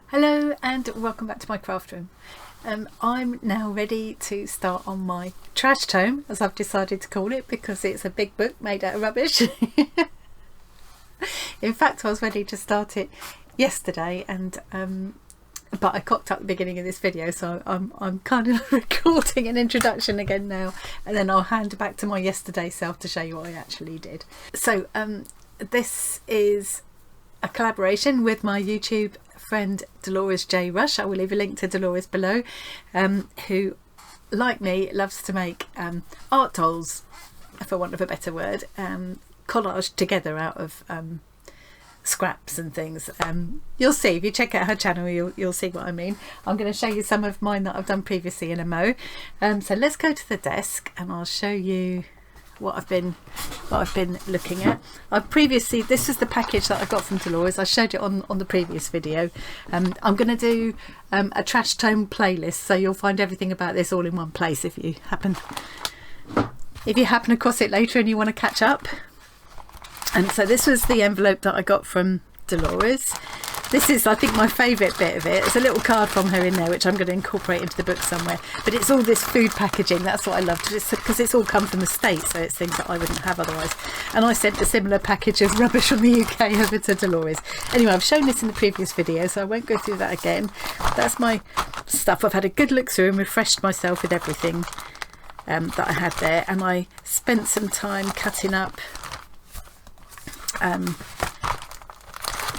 Hello and welcome back to my craft room. I'm now ready to start on my trash tome, as I've decided to call it, because it's a big book made out of rubbish. In fact, I was ready to start it yesterday, and but I cocked up the beginning of this video, so I'm kind of recording an introduction again now, and then I'll hand back to my yesterday self to show you what I actually did. So this is a collaboration with my YouTube friend Dolores J. Rush. I will leave a link to Dolores below, who, like me, loves to make art dolls, for want of a better word, collaged together out of scraps and things. You'll see if you check out her channel, you'll see what I mean. I'm going to show you some of mine that I've done previously in a mo. So let's go to the desk and I'll show you what I've been looking at. This is the package that I got from Dolores. I showed it on the previous video. I'm going to do a Trash Tome playlist, so you'll find everything about this all in one place if you happen across it later and you want to catch up. And so this was the envelope that I got from Dolores. This is, I think, my favourite bit of it. There's a little card from her in there, which I'm going to incorporate into the book somewhere. But it's all this food packaging. That's what I loved, because it's all come from the States, so it's things that I wouldn't have otherwise. And I sent a similar package of rubbish from the UK over to Dolores. Anyway, I've shown this in the previous video, so I won't go through that again. That's my stuff. I've had a good look through and refreshed myself with everything that I had there. And I spent some time cutting up.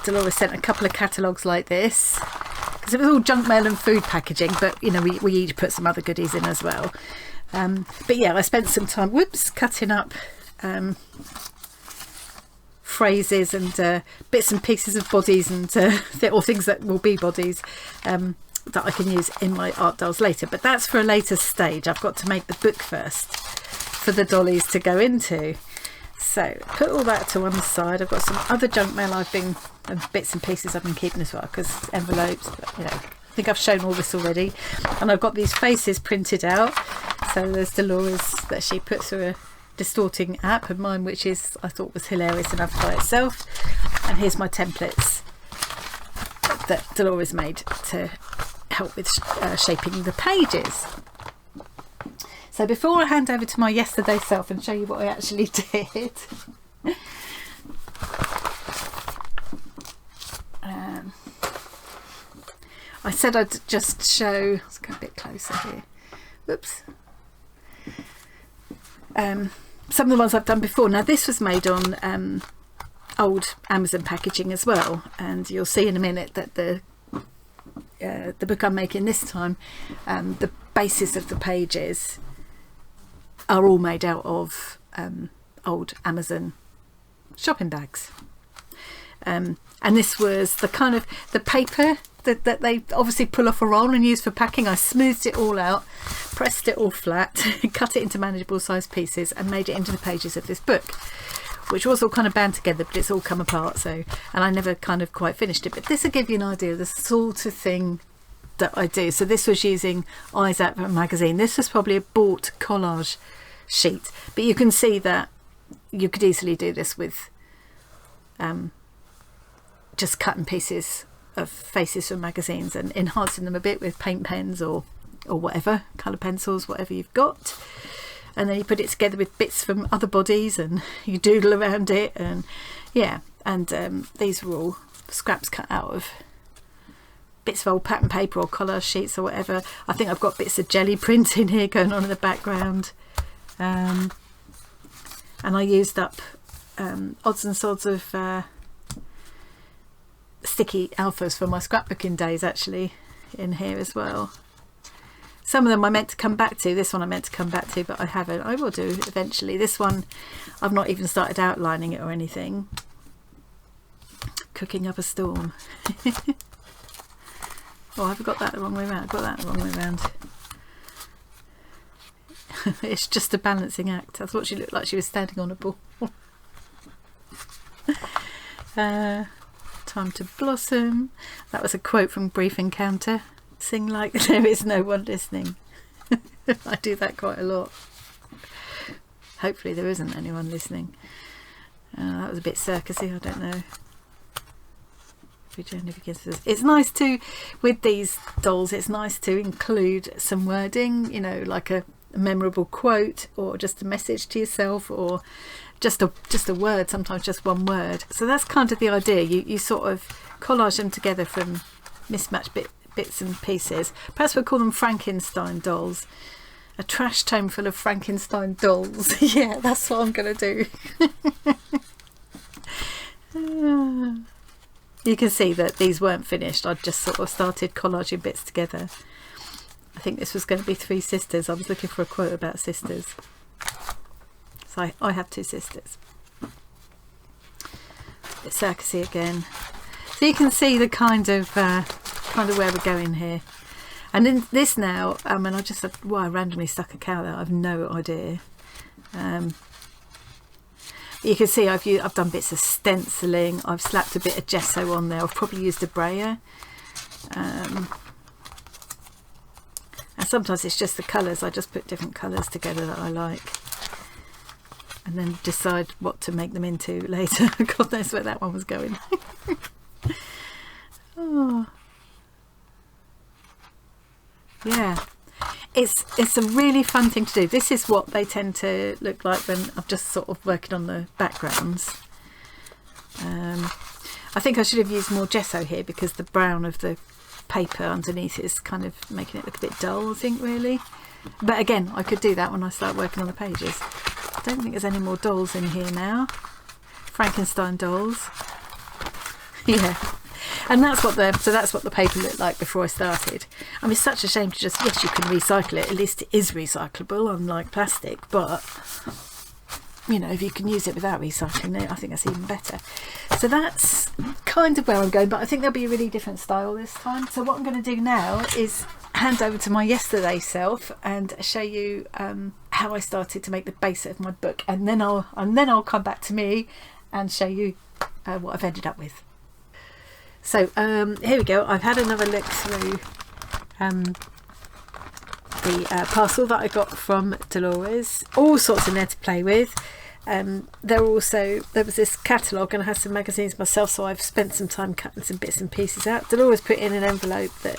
Dolores sent a couple of catalogues like this, because it was all junk mail and food packaging, but you know, we each put some other goodies in as well. But yeah, I spent some time cutting up phrases and bits and pieces of bodies and or things that will be bodies that I can use in my art dolls later. But that's for a later stage. I've got to make the book first for the dollies to go into. So put all that to one side. I've got some other junk mail and bits and pieces I've been keeping as well, because envelopes, but, you know, I think I've shown all this already. And I've got these faces printed out. So there's Dolores that she put through a distorting app, and mine, which I thought was hilarious enough by itself. And here's my templates that Dolores made to help with shaping the pages. So before I hand over to my yesterday self and show you what I actually did, I said I'd just show, let's go a bit closer here, whoops, some of the ones I've done before. Now this was made on old Amazon packaging as well, and you'll see in a minute that the book I'm making this time, the basis of the pages are all made out of old Amazon shopping bags. And this was the kind of the paper that they obviously pull off a roll and use for packing. I smoothed it all out, pressed it all flat, cut it into manageable sized pieces and made it into the pages of this book, which was all kind of bound together, but it's all come apart. So, and I never kind of quite finished it, but this will give you an idea of the sort of thing that I do. So this was using Eyes Out magazine. This was probably a bought collage sheet, but you can see that you could easily do this with just cutting pieces of faces from magazines and enhancing them a bit with paint pens or whatever, colour pencils, whatever you've got, and then you put it together with bits from other bodies and you doodle around it. And yeah, and these were all scraps cut out of bits of old pattern paper or collage sheets or whatever. I think I've got bits of jelly print in here going on in the background, and I used up odds and sods of sticky alphas for my scrapbooking days actually in here as well. Some of them I meant to come back to. This one I meant to come back to, but I haven't. I will do eventually. This one I've not even started outlining it or anything. Cooking up a storm. Oh, I've got that the wrong way around. I've got that the wrong way around. It's just a balancing act. I thought she looked like she was standing on a ball. Time to blossom. That was a quote from Brief Encounter. Sing like there is no one listening. I do that quite a lot. Hopefully there isn't anyone listening. That was a bit circusy, I don't know. every journey begins with. It's nice to, with these dolls, it's nice to include some wording, you know, like a memorable quote or just a message to yourself, or just a word, sometimes just one word. So that's kind of the idea. You sort of collage them together from mismatched bits and pieces. Perhaps we'll call them Frankenstein dolls. A trash tome full of Frankenstein dolls. Yeah, that's what I'm going to do. You can see that these weren't finished. I just sort of started collaging bits together. I think this was going to be 3 sisters. I was looking for a quote about sisters. So I have 2 sisters. Bit circusy again. So you can see the kind of where we're going here. And in this now, and I just I randomly stuck a cow there. I've no idea. You can see I've done bits of stenciling. I've slapped a bit of gesso on there. I've probably used a brayer. And sometimes it's just the colours. I just put different colours together that I like, and then decide what to make them into later. God knows where that one was going. Oh. Yeah, it's a really fun thing to do. This is what they tend to look like when I'm just sort of working on the backgrounds. I think I should have used more gesso here because the brown of the paper underneath is kind of making it look a bit dull, I think, really. But again, I could do that when I start working on the pages. I don't think there's any more dolls in here now. Frankenstein dolls. Yeah. And that's what the paper looked like before I started. I mean, it's such a shame to just, yes, you can recycle it. At least it is recyclable, unlike plastic. But, you know, if you can use it without recycling it, I think that's even better. So that's kind of where I'm going. But I think there'll be a really different style this time. So what I'm going to do now is hand over to my yesterday self and show you how I started to make the base of my book. And then I'll come back to me and show you what I've ended up with. So here we go. I've had another look through the parcel that I got from Dolores. All sorts in there to play with. There was this catalogue, and I had some magazines myself, so I've spent some time cutting some bits and pieces out. Dolores put in an envelope that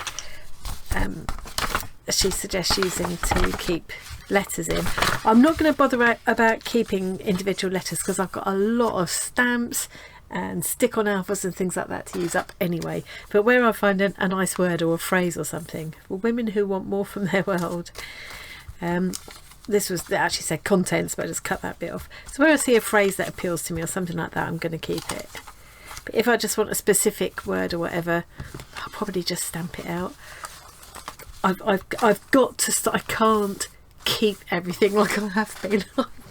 she suggests using to keep letters in. I'm not going to bother about keeping individual letters because I've got a lot of stamps and stick-on alphas and things like that to use up anyway. But where I find a nice word or a phrase or something for women who want more from their world, it actually said contents, but I just cut that bit off. So where I see a phrase that appeals to me or something like that, I'm going to keep it. But if I just want a specific word or whatever, I'll probably just stamp it out. I've got to start. I can't keep everything like I have been.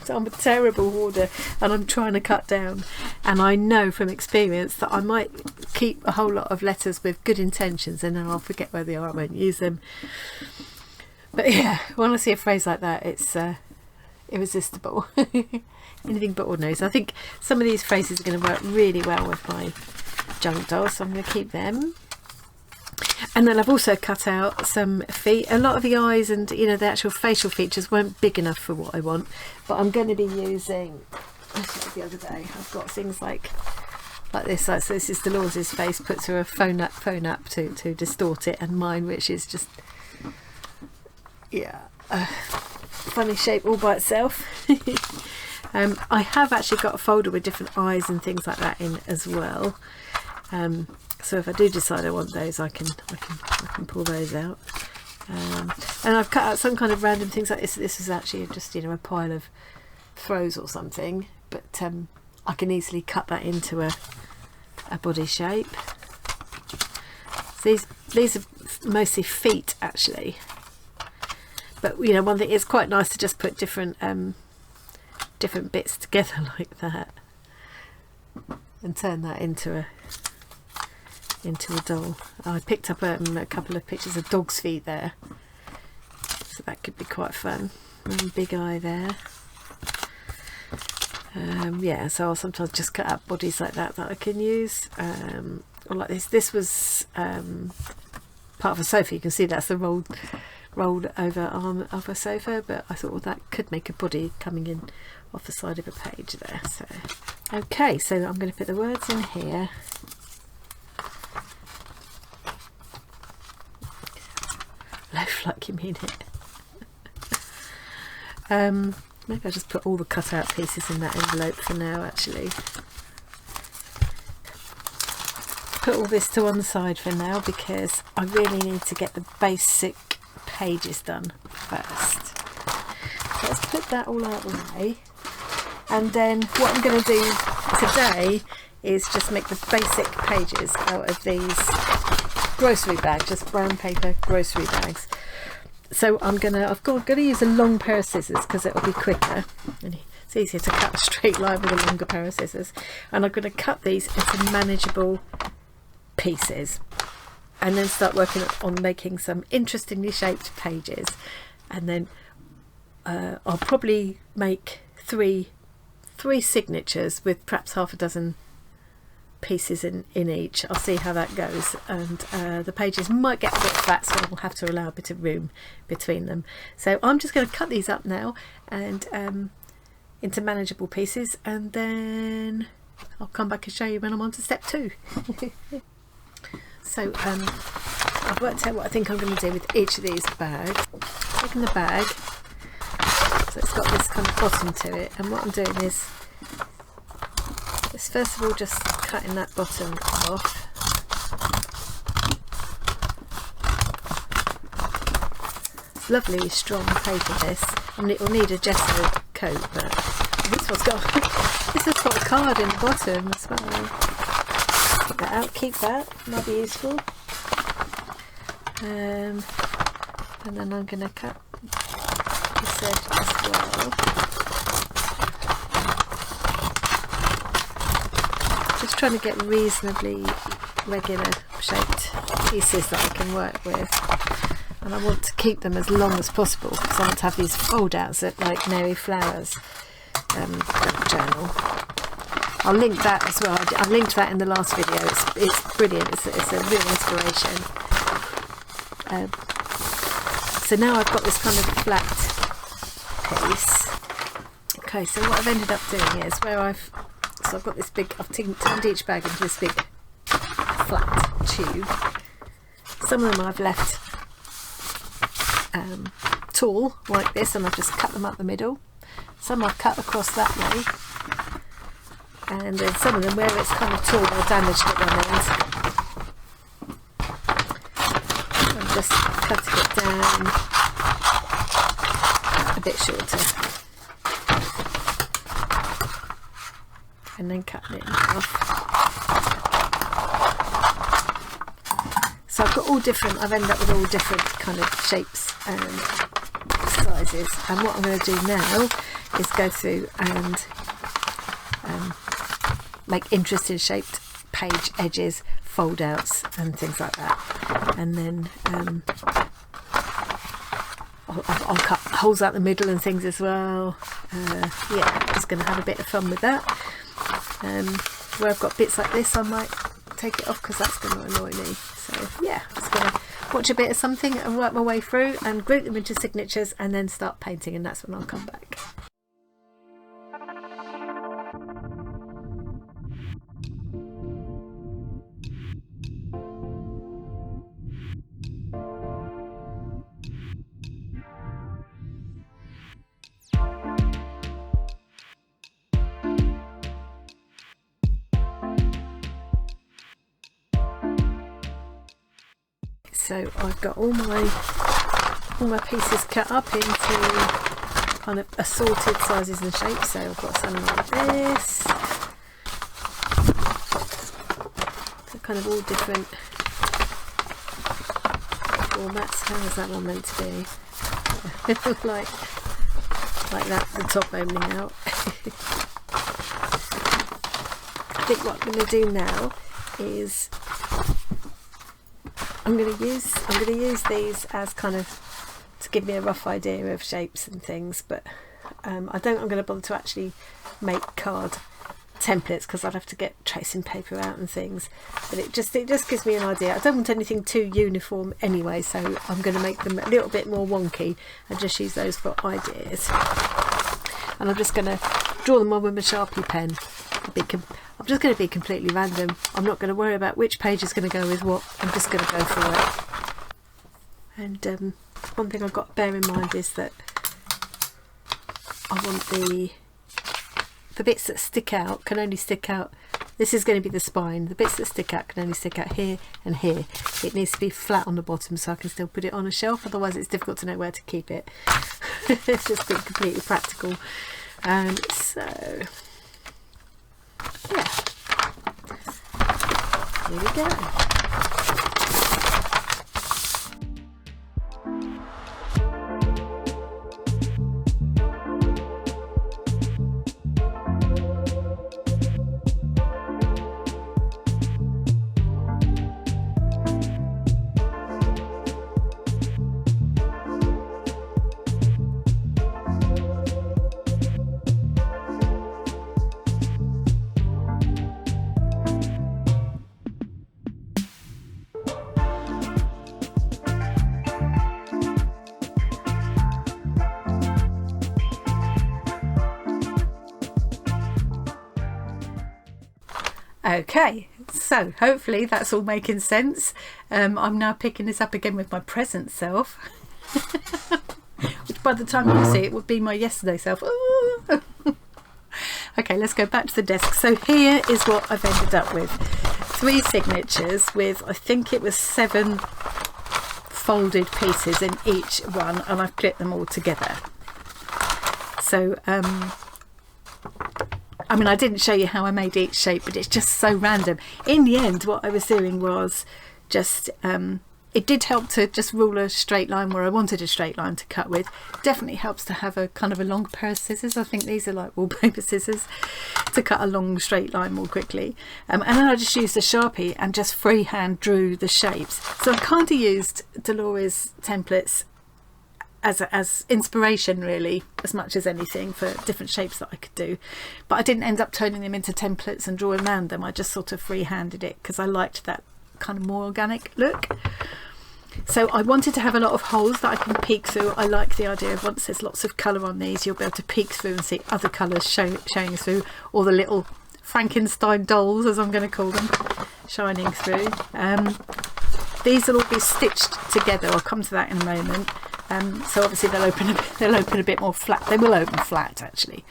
I'm a terrible hoarder, and I'm trying to cut down. And I know from experience that I might keep a whole lot of letters with good intentions, and then I'll forget where they are. I won't use them. But yeah, when I see a phrase like that, it's irresistible. Anything but ordinary. So I think some of these phrases are going to work really well with my junk dolls, so I'm going to keep them. And then I've also cut out some feet. A lot of the eyes and, you know, the actual facial features weren't big enough for what I want, but I'm going to be using, I showed the other day, I've got things like this. So this is Dolores' face put through a phone up to distort it, and mine, which is just, yeah, a funny shape all by itself. I have actually got a folder with different eyes and things like that in as well. So if I do decide I want those, I can pull those out. And I've cut out some kind of random things like this. This is actually just, you know, a pile of throws or something, but I can easily cut that into a body shape. So these are mostly feet actually, but you know, one thing, it's quite nice to just put different bits together like that and turn that into a doll. I picked up a couple of pictures of dog's feet there, so that could be quite fun. And big eye there. Yeah, so I'll sometimes just cut out bodies like that I can use, or like this. This was part of a sofa. You can see that's the rolled over arm of a sofa, but I thought, well, that could make a body coming in off the side of a page there. So okay, so I'm going to put the words in here. Loaf like you mean it. Maybe I'll just put all the cut out pieces in that envelope for now actually. Put all this to one side for now because I really need to get the basic pages done first. So let's put that all out of the way, and then what I'm going to do today is just make the basic pages out of these grocery bags, just brown paper grocery bags. So I'm gonna use a long pair of scissors because it'll be quicker and it's easier to cut a straight line with a longer pair of scissors, and I'm going to cut these into manageable pieces and then start working on making some interestingly shaped pages. And then I'll probably make three signatures with perhaps half a dozen pieces in each. I'll see how that goes, and the pages might get a bit flat, so we'll have to allow a bit of room between them. So I'm just going to cut these up now and into manageable pieces, and then I'll come back and show you when I'm on to step 2. So I've worked out what I think I'm going to do with each of these bags. Taking the bag, so it's got this kind of bottom to it, and what I'm doing is first of all just cutting that bottom off. It's lovely strong paper this. I mean, it will need a gesso coat, but this one's got this has got a card in the bottom as well. Take that out, keep that, might be useful. And then I'm going to cut this edge as well. Just trying to get reasonably regular shaped pieces that I can work with, and I want to keep them as long as possible because I want to have these fold outs at like Mary Flowers journal. I'll link that as well. I linked that in the last video. It's brilliant. It's a real inspiration. So now I've got this kind of flat piece. Okay, so what I've ended up doing is so I've got this big, I've turned each bag into this big flat tube. Some of them I've left tall like this, and I've just cut them up the middle. Some I've cut across that way, and then some of them where it's kind of tall or damaged at one end, I'm just cutting it down a bit shorter. And then cutting it in half. So I've got I've ended up with all different kind of shapes and sizes, and what I'm going to do now is go through and make interesting shaped page edges, fold outs and things like that, and then I'll cut holes out the middle and things as well. Yeah, just going to have a bit of fun with that. Where I've got bits like this, I might take it off because that's going to annoy me. So yeah, just going to watch a bit of something and work my way through and group them into signatures and then start painting, and that's when I'll come back. So I've got all my pieces cut up into kind of assorted sizes and shapes. So I've got some like this, so kind of all different formats. How is that one meant to be? like that, the top opening out. I think what I'm going to do now is I'm going to use these as kind of to give me a rough idea of shapes and things, but I'm going to bother to actually make card templates because I'd have to get tracing paper out and things, but it just gives me an idea. I don't want anything too uniform anyway, so I'm going to make them a little bit more wonky and just use those for ideas. And I'm just going to draw them on with my Sharpie pen. I'm just going to be completely random. I'm not going to worry about which page is going to go with what. I'm just going to go for And one thing I've got to bear in mind is that I want the bits that stick out can only stick out. This is going to be the spine. The bits that stick out can only stick out here and here. It needs to be flat on the bottom so I can still put it on a shelf, otherwise it's difficult to know where to keep it. It's just being completely practical. So yeah, here we go. Okay, so hopefully that's all making sense. I'm now picking this up again with my present self, which by the time you see it would be my yesterday self. Okay, let's go back to the desk. So here is what I've ended up with. 3 signatures with, I think it was 7 folded pieces in each one, and I've clipped them all together. So I mean, I didn't show you how I made each shape, but it's just so random. In the end, what I was doing was just, it did help to just rule a straight line where I wanted a straight line to cut with. Definitely helps to have a kind of a long pair of scissors. I think these are like wallpaper scissors to cut a long straight line more quickly. And then I just used a Sharpie and just freehand drew the shapes. So I kind of used Dolores templates as inspiration, really, as much as anything, for different shapes that I could do, but I didn't end up turning them into templates and drawing around them. I just sort of freehanded it because I liked that kind of more organic look. So I wanted to have a lot of holes that I can peek through. I like the idea of, once there's lots of colour on these, you'll be able to peek through and see other colours showing through, or the little Frankenstein dolls, as I'm going to call them, shining through. These will all be stitched together. I'll come to that in a moment. So obviously they'll open a bit more flat. They will open flat, actually.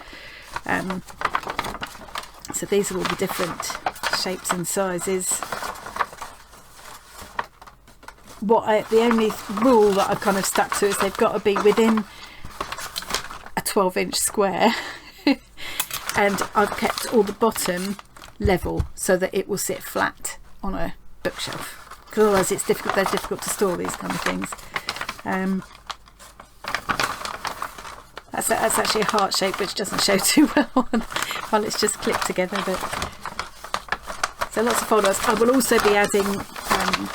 So these are all the different shapes and sizes. The only rule that I've kind of stuck to is they've got to be within a 12-inch square, and I've kept all the bottom level so that it will sit flat on a bookshelf, because otherwise it's difficult. They're difficult to store, these kind of things. That's actually a heart shape, which doesn't show too well while it's just clipped together. But so lots of folders. I will also be adding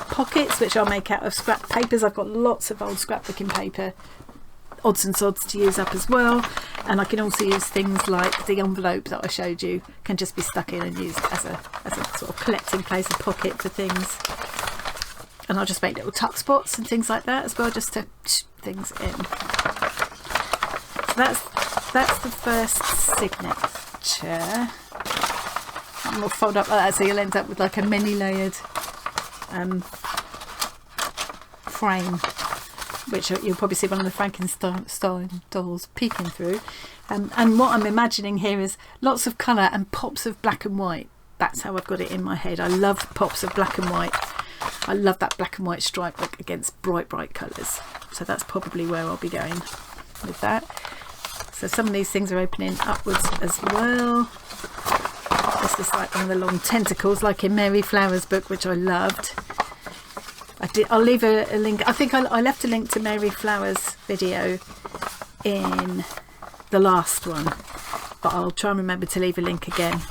pockets, which I'll make out of scrap papers. I've got lots of old scrapbooking paper, odds and sods, to use up as well. And I can also use things like the envelope that I showed you, can just be stuck in and used as a sort of collecting place, a pocket for things. And I'll just make little tuck spots and things like that as well, just to things in. So that's the first signature. And we'll fold up like that, so you'll end up with like a mini layered frame, which you'll probably see one of the Frankenstein dolls peeking through. And what I'm imagining here is lots of colour and pops of black and white. That's how I've got it in my head. I love pops of black and white. I love that black and white stripe look against bright colours. So that's probably where I'll be going with that. So some of these things are opening upwards as well. This is like one of the long tentacles, like in Mary Flower's book, which I loved. I'll leave a link. I think I left a link to Mary Flower's video in the last one, but I'll try and remember to leave a link again.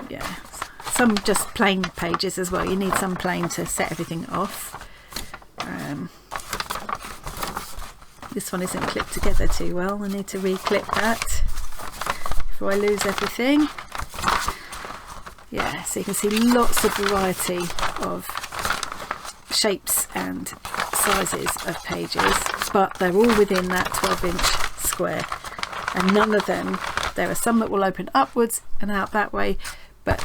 Yeah, some just plain pages as well. You need some plain to set everything off. This one isn't clipped together too well. I need to re-clip that before I lose everything. Yeah, so you can see lots of variety of shapes and sizes of pages, but they're all within that 12-inch square, and none of them, there are some that will open upwards and out that way, but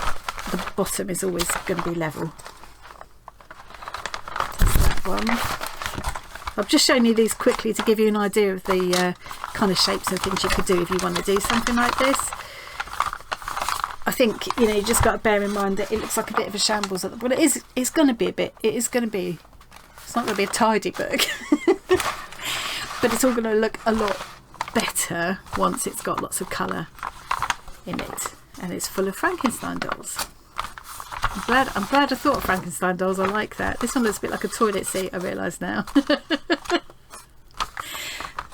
the bottom is always going to be level. one. I've just shown you these quickly to give you an idea of the kind of shapes and things you could do if you want to do something like this. I think, you know, you just got to bear in mind that it looks like a bit of a shambles. Well, it's going to be a bit, it's not going to be a tidy book. But it's all going to look a lot better once it's got lots of colour in it. And it's full of Frankenstein dolls. I'm glad I thought of Frankenstein dolls. I like that. This one looks a bit like a toilet seat, I realise now.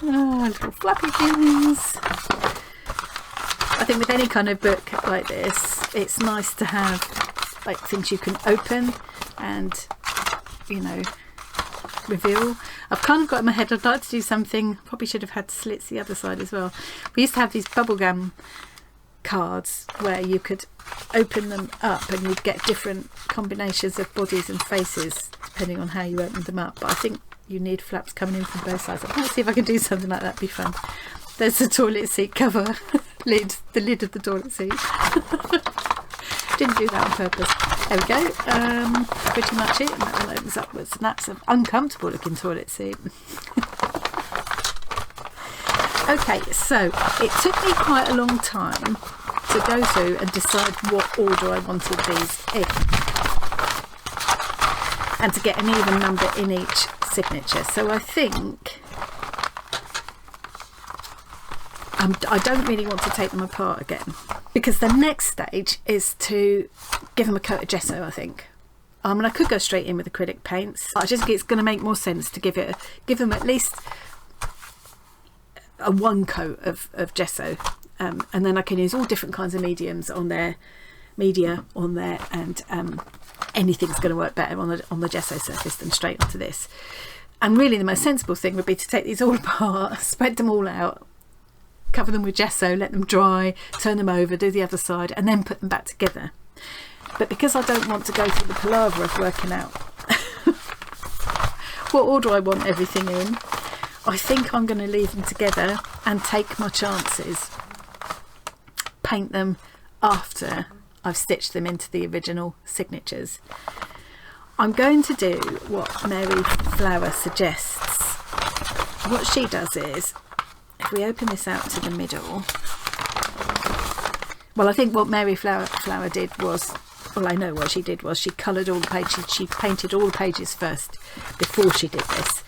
Oh, little fluffy things. I think with any kind of book like this, it's nice to have like things you can open and, you know, reveal. I've kind of got in my head I'd like to do something, probably should have had slits the other side as well. We used to have these bubblegum cards where you could open them up and you'd get different combinations of bodies and faces depending on how you opened them up, but I think you need flaps coming in from both sides. Let's see if I can do something like that. Be fun. There's the toilet seat cover lid, the lid of the toilet seat. Didn't do that on purpose. There we go. Pretty much it, and that one opens upwards, and that's an uncomfortable looking toilet seat. Okay, so it took me quite a long time to go through and decide what order I wanted these in, and to get an even number in each signature. So I think I don't really want to take them apart again, because the next stage is to give them a coat of gesso, I think. And I could go straight in with acrylic paints. I just think it's going to make more sense to give them at least a one coat of gesso, and then I can use all different kinds of media on there, and anything's going to work better on the gesso surface than straight onto this. And really the most sensible thing would be to take these all apart, spread them all out, cover them with gesso, let them dry, turn them over, do the other side, and then put them back together. But because I don't want to go through the palaver of working out what order I want everything in, I think I'm going to leave them together and take my chances. Paint them after I've stitched them into the original signatures. I'm going to do what Mary Flower suggests. What she does is, if we open this out to the middle, well, I think what Mary Flower did was, well, I know what she did was she coloured all the pages, she painted all the pages first before she did this.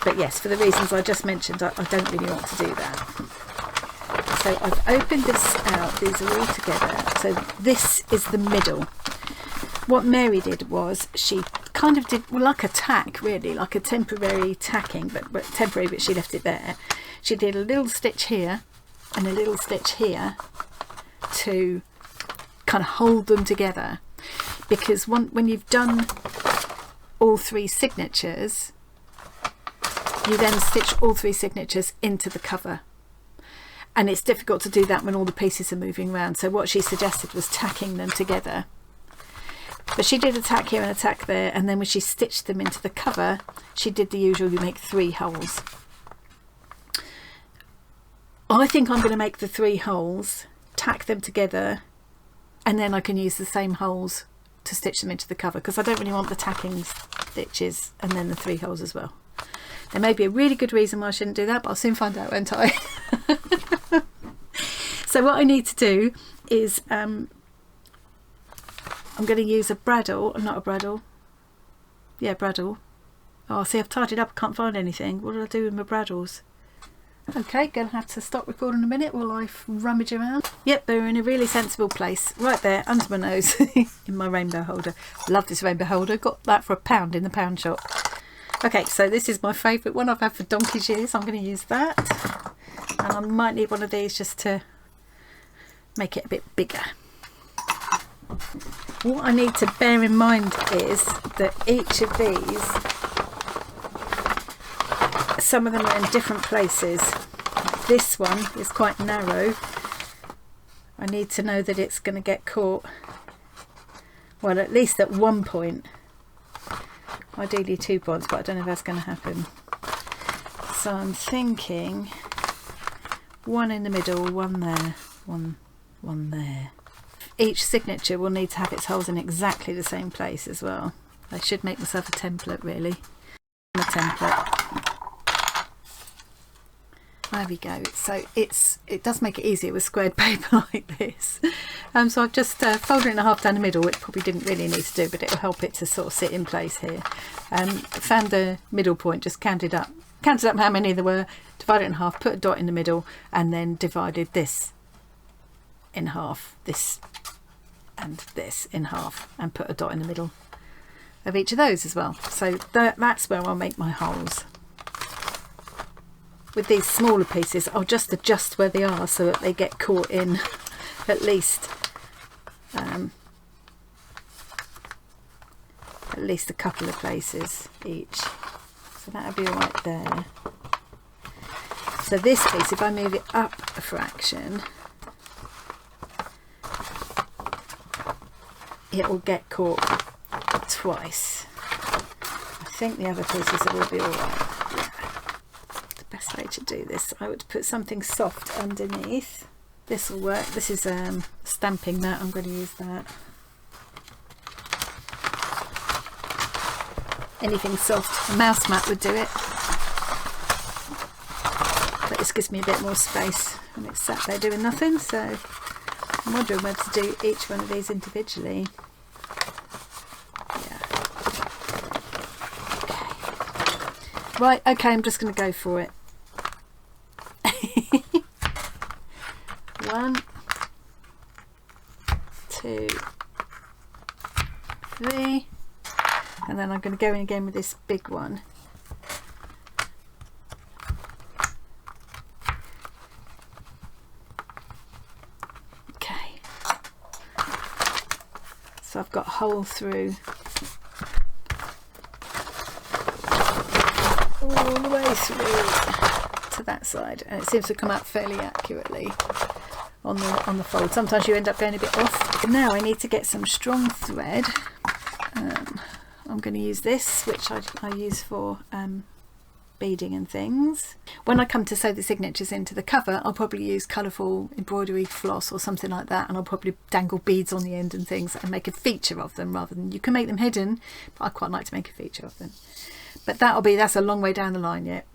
But yes, for the reasons I just mentioned, I don't really want to do that. So I've opened this out, these are all together. So this is the middle. What Mary did was she kind of did, well, like a tack really, like a temporary tacking, but temporary, but she left it there. She did a little stitch here and a little stitch here to kind of hold them together, because when you've done all three signatures, you then stitch all three signatures into the cover, and it's difficult to do that when all the pieces are moving around. So what she suggested was tacking them together, but she did a tack here and a tack there, and then when she stitched them into the cover, she did the usual, you make 3 holes. I think I'm going to make the 3 holes, tack them together, and then I can use the same holes to stitch them into the cover, because I don't really want the tacking stitches and then the 3 holes as well. There may be a really good reason why I shouldn't do that, but I'll soon find out, won't I? So what I need to do is I'm going to use a bradawl, not a bradawl, yeah, bradawl. Oh, see, I've tied it up, I can't find anything. What did I do with my bradawls? Okay, gonna have to stop recording a minute while I rummage around. Yep, they're in a really sensible place, right there under my nose in my rainbow holder. Love this rainbow holder, got that for £1 in the pound shop. Okay, so this is my favourite one I've had for donkey's years. I'm going to use that, and I might need one of these just to make it a bit bigger. What I need to bear in mind is that each of these, some of them are in different places. This one is quite narrow. I need to know that it's going to get caught, well, at least at one point. Ideally 2 points, but I don't know if that's going to happen. So I'm thinking one in the middle, one there, one there. Each signature will need to have its holes in exactly the same place as well. I should make myself a template really. A template. There we go. So it does make it easier with squared paper like this. So I've just folded it in half down the middle, which probably didn't really need to do, but it will help it to sort of sit in place here. Found the middle point, just counted up how many there were, divided it in half, put a dot in the middle, and then divided this in half, this and this in half, and put a dot in the middle of each of those as well. So that's where I'll make my holes. With these smaller pieces, I'll just adjust where they are so that they get caught in at least a couple of places each. So that'll be all right there. So this piece, if I move it up a fraction, it will get caught twice. I think the other pieces will be all right. Best way to do this, I would put something soft underneath. This will work. This is stamping mat. I'm going to use that. Anything soft. A mouse mat would do it, but this gives me a bit more space when it's sat there doing nothing. So I'm wondering whether to do each one of these individually. Yeah. Okay. Right. Okay. I'm just going to go for it. 1, 2, 3, and then I'm going to go in again with this big one. Okay, so I've got a hole through all the way through to that side, and it seems to come out fairly accurately on the fold. Sometimes you end up going a bit off. But now I need to get some strong thread. I'm going to use this, which I use for beading and things. When I come to sew the signatures into the cover, I'll probably use colourful embroidery floss or something like that, and I'll probably dangle beads on the end and things and make a feature of them, rather than, you can make them hidden, but I quite like to make a feature of them. But that's a long way down the line yet.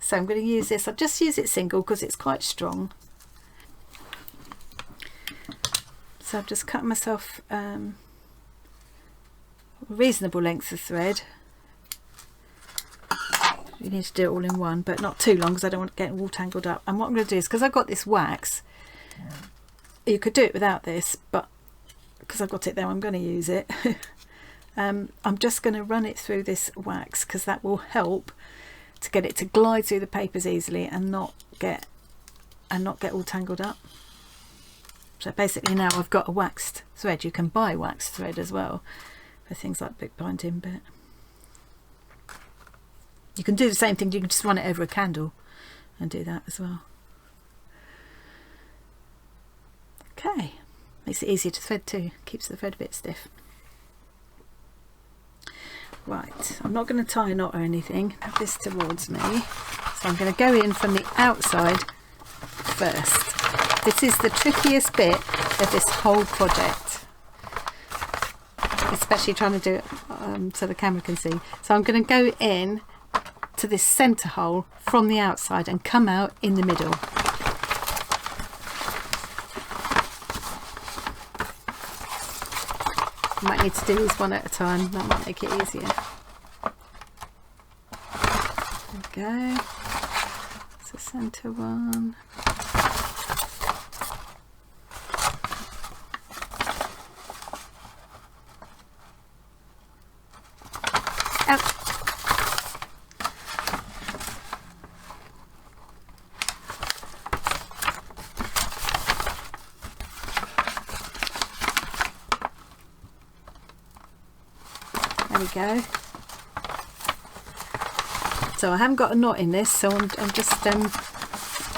So I'm going to use this. I've just used it single because it's quite strong. So I've just cut myself a reasonable length of thread. You need to do it all in one, but not too long because I don't want to get it all tangled up. And what I'm going to do is, because I've got this wax, you could do it without this, but because I've got it there, I'm going to use it. I'm just going to run it through this wax because that will help to get it to glide through the papers easily and not get all tangled up. So basically now I've got a waxed thread. You can buy waxed thread as well for things like bookbinding, but you can do the same thing. You can just run it over a candle and do that as well. Okay, makes it easier to thread too, keeps the thread a bit stiff. Right, I'm not going to tie a knot or anything. Have this towards me. So I'm going to go in from the outside first. This is the trickiest bit of this whole project, especially trying to do it so the camera can see. So I'm going to go in to this centre hole from the outside and come out in the middle. I might need to do these one at a time, that might make it easier. There we go. It's the centre one. Out. There we go. So I haven't got a knot in this, so I'm just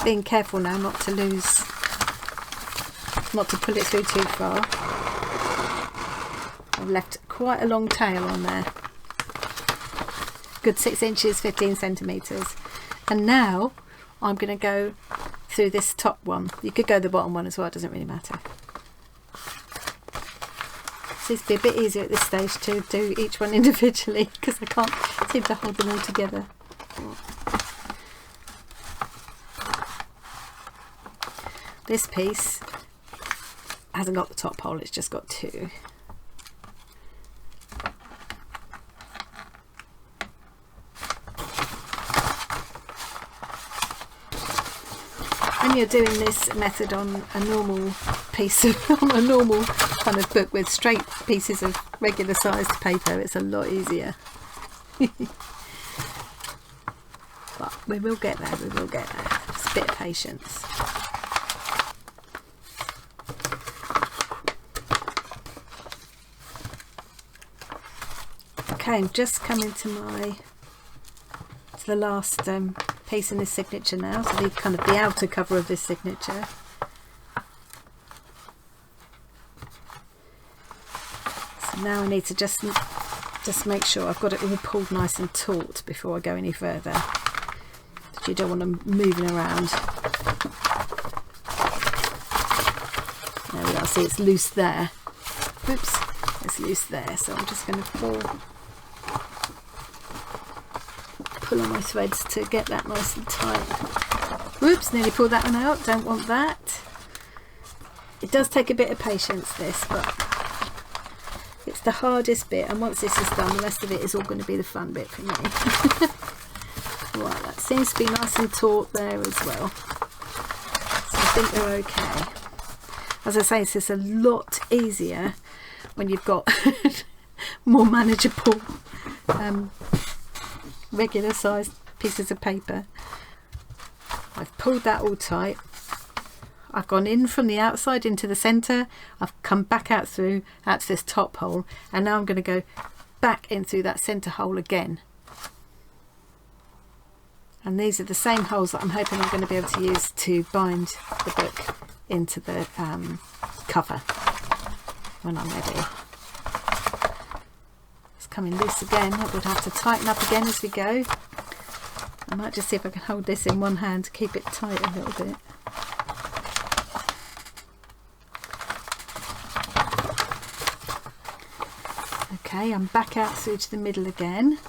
being careful now not to pull it through too far. I've left quite a long tail on there. Good 6 inches, 15 centimetres. And now I'm going to go through this top one. You could go the bottom one as well, it doesn't really matter. seems to be a bit easier at this stage to do each one individually because I can't seem to hold them all together. This piece hasn't got the top hole, it's just got two. When you're doing this method on a normal piece of, on a normal kind of book with straight pieces of regular sized paper, it's a lot easier. But we will get there, we will get there. It's a bit of patience. Okay, I'm just coming to the last piece in this signature now, so the kind of the outer cover of this signature. So now I need to just make sure I've got it all pulled nice and taut before I go any further. But you don't want them moving around. There we are, see it's loose there. Oops, it's loose there, so I'm just going to pull on my threads to get that nice and tight. Whoops, nearly pulled that one out, don't want that. It does take a bit of patience, this, but it's the hardest bit, and once this is done the rest of it is all going to be the fun bit for me. Right, that seems to be nice and taut there as well, so I think they're okay. As I say, it's just a lot easier when you've got more manageable regular sized pieces of paper. I've pulled that all tight. I've gone in from the outside into the centre. I've come back out to this top hole, and now I'm going to go back in through that centre hole again. And these are the same holes that I'm hoping I'm going to be able to use to bind the book into the cover when I'm ready. Coming loose again, I would have to tighten up again as we go. I might just see if I can hold this in one hand to keep it tight a little bit. Okay, I'm back out through to the middle again.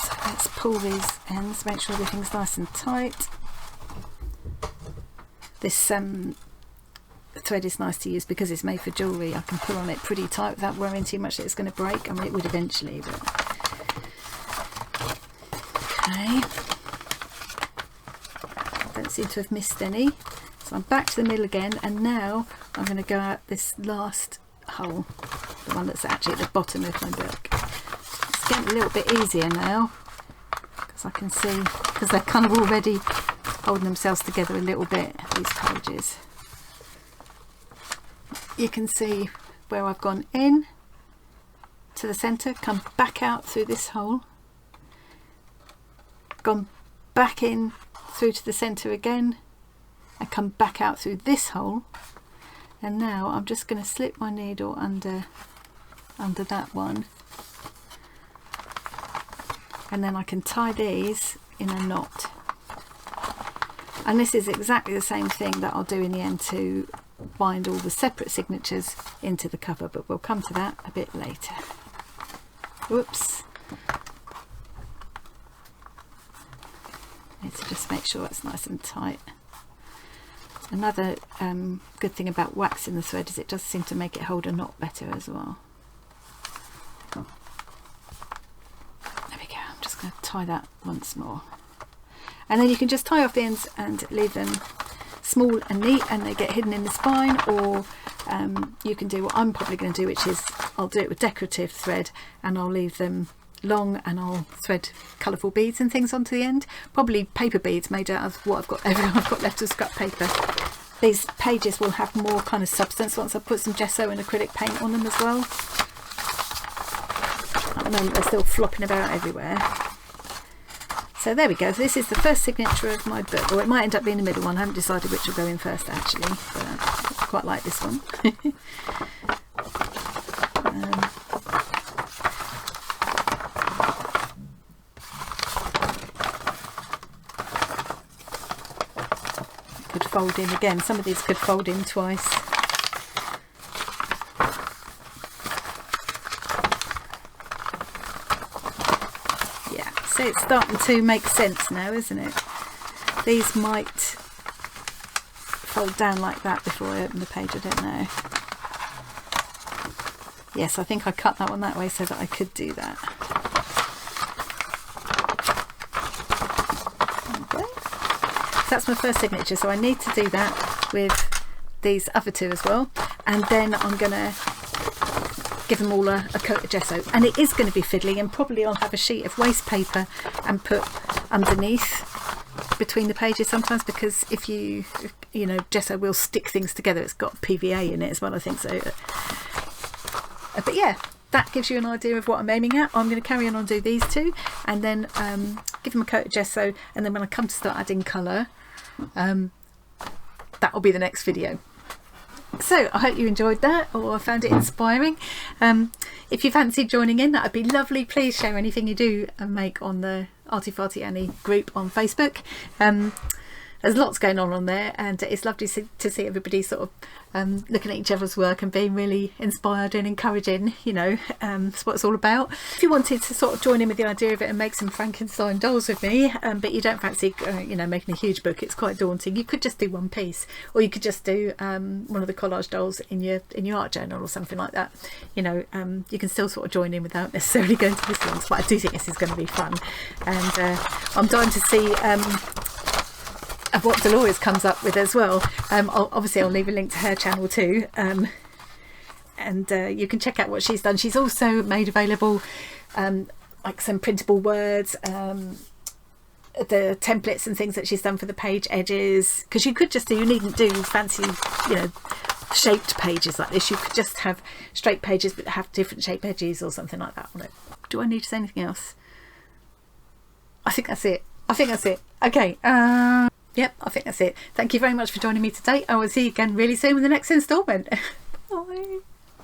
So let's pull these ends, make sure everything's nice and tight. This thread is nice to use because it's made for jewellery. I can pull on it pretty tight without worrying too much that it's going to break. I mean, it would eventually, but okay, don't seem to have missed any. So I'm back to the middle again, and now I'm going to go out this last hole, the one that's actually at the bottom of my book. It's getting a little bit easier now because I can see, because they're kind of already holding themselves together a little bit, these pages. You can see where I've gone in to the centre, come back out through this hole, gone back in through to the centre again, and come back out through this hole. And now I'm just going to slip my needle under that one, and then I can tie these in a knot. And this is exactly the same thing that I'll do in the end to bind all the separate signatures into the cover, but we'll come to that a bit later. Whoops. Need to just make sure it's nice and tight. Another good thing about waxing the thread is it does seem to make it hold a knot better as well. There we go, I'm just going to tie that once more. And then you can just tie off the ends and leave them small and neat, and they get hidden in the spine, or you can do what I'm probably going to do, which is I'll do it with decorative thread and I'll leave them long, and I'll thread colourful beads and things onto the end, probably paper beads made out of what I've got left of scrap paper. These pages will have more kind of substance once I put some gesso and acrylic paint on them as well. At the moment they're still flopping about everywhere. So there we go, so this is the first signature of my book, or it might end up being the middle one. I haven't decided which will go in first actually, but I quite like this one. fold in again. Some of these could fold in twice. Yeah, so it's starting to make sense now, isn't it? These might fold down like that before I open the page, I don't know. Yes, I think I cut that one that way so that I could do that. That's my first signature, so I need to do that with these other two as well, and then I'm gonna give them all a coat of gesso, and it is going to be fiddly, and probably I'll have a sheet of waste paper and put underneath between the pages sometimes, because if you know, gesso will stick things together. It's got PVA in it as well, I think so. But yeah, that gives you an idea of what I'm aiming at. I'm going to carry on and do these two, and then give them a coat of gesso, and then when I come to start adding colour, that will be the next video. So I hope you enjoyed that, or found it inspiring. If you fancy joining in, that would be lovely. Please share anything you do and make on the Arty Farty Annie group on Facebook. There's lots going on there, and it's lovely to see everybody sort of looking at each other's work and being really inspired and encouraging. You know, that's what it's all about. If you wanted to sort of join in with the idea of it and make some Frankenstein dolls with me, but you don't fancy you know, making a huge book, it's quite daunting, you could just do one piece, or you could just do one of the collage dolls in your art journal or something like that. You know, you can still sort of join in without necessarily going to this one, but I do think this is going to be fun, and I'm dying to see of what Dolores comes up with as well. Obviously I'll leave a link to her channel too, and you can check out what she's done. She's also made available like some printable words, the templates and things that she's done for the page edges, because you could just do, you needn't do fancy, you know, shaped pages like this. You could just have straight pages but have different shaped edges or something like that on it. Do I need to say anything else? I think that's it. Okay, yep, I think that's it. Thank you very much for joining me today. I will see you again really soon with the next instalment. Bye.